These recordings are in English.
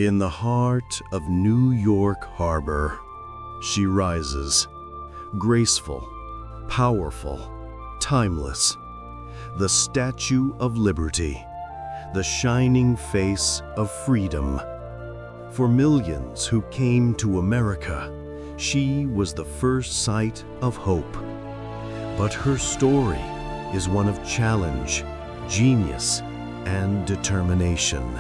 In the heart of New York Harbor, she rises, graceful, powerful, timeless, the Statue of Liberty, the shining face of freedom. For millions who came to America, she was the first sight of hope. But her story is one of challenge, genius, and determination.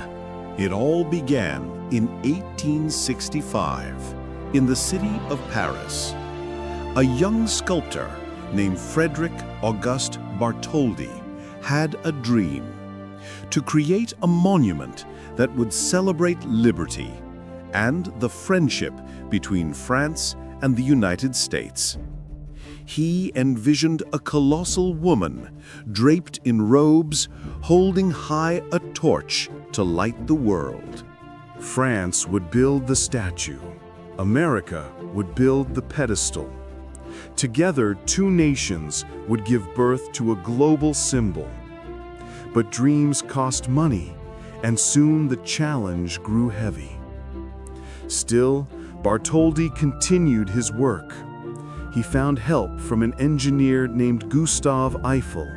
It all began in 1865 in the city of Paris. A young sculptor named Frédéric Auguste Bartholdi had a dream to create a monument that would celebrate liberty and the friendship between France and the United States. He envisioned a colossal woman draped in robes, holding high a torch to light the world. France would build the statue. America would build the pedestal. Together, two nations would give birth to a global symbol. But dreams cost money, and soon the challenge grew heavy. Still, Bartholdi continued his work. He found help from an engineer named Gustave Eiffel,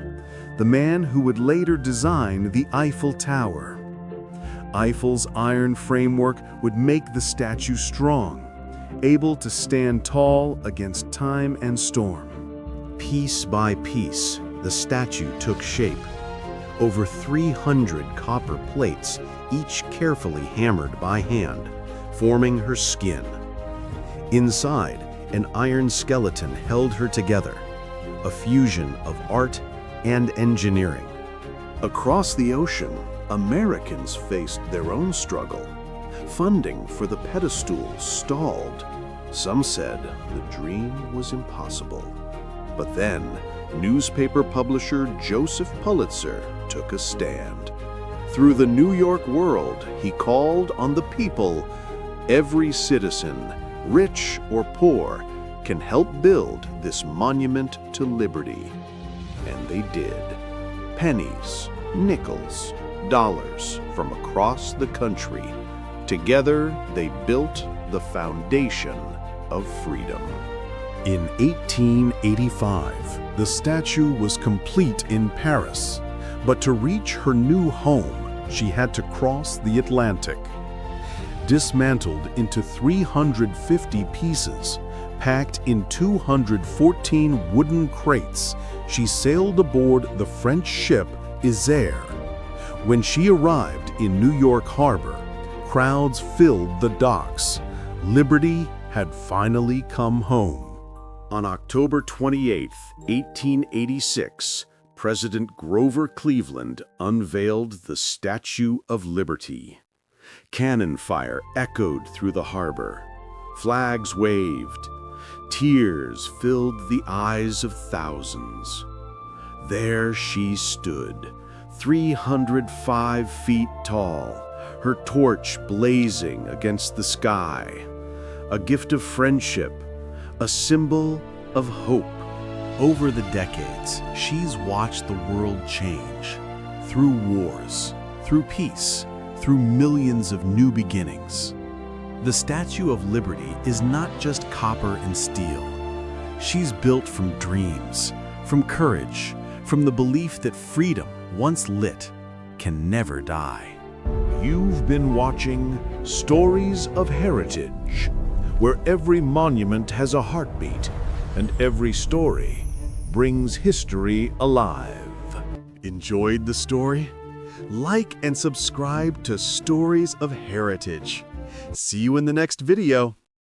the man who would later design the Eiffel Tower. Eiffel's iron framework would make the statue strong, able to stand tall against time and storm. Piece by piece, the statue took shape. Over 300 copper plates, each carefully hammered by hand, forming her skin. Inside, an iron skeleton held her together, a fusion of art and engineering. Across the ocean, Americans faced their own struggle. Funding for the pedestal stalled. Some said the dream was impossible. But then, newspaper publisher Joseph Pulitzer took a stand. Through the New York World, he called on the people. Every citizen, rich or poor, can help build this monument to liberty. And they did. Pennies, nickels, dollars from across the country. Together, they built the foundation of freedom. In 1885, the statue was complete in Paris, but to reach her new home, she had to cross the Atlantic. Dismantled into 350 pieces, packed in 214 wooden crates, she sailed aboard the French ship Isère. When she arrived in New York Harbor, crowds filled the docks. Liberty had finally come home. On October 28, 1886, President Grover Cleveland unveiled the Statue of Liberty. Cannon fire echoed through the harbor. Flags waved. Tears filled the eyes of thousands. There she stood, 305 feet tall, her torch blazing against the sky. A gift of friendship, a symbol of hope. Over the decades, she's watched the world change. Through wars, through peace, through millions of new beginnings. The Statue of Liberty is not just copper and steel. She's built from dreams, from courage, from the belief that freedom, once lit, can never die. You've been watching Stories of Heritage, where every monument has a heartbeat and every story brings history alive. Enjoyed the story? Like and subscribe to Stories of Heritage. See you in the next video.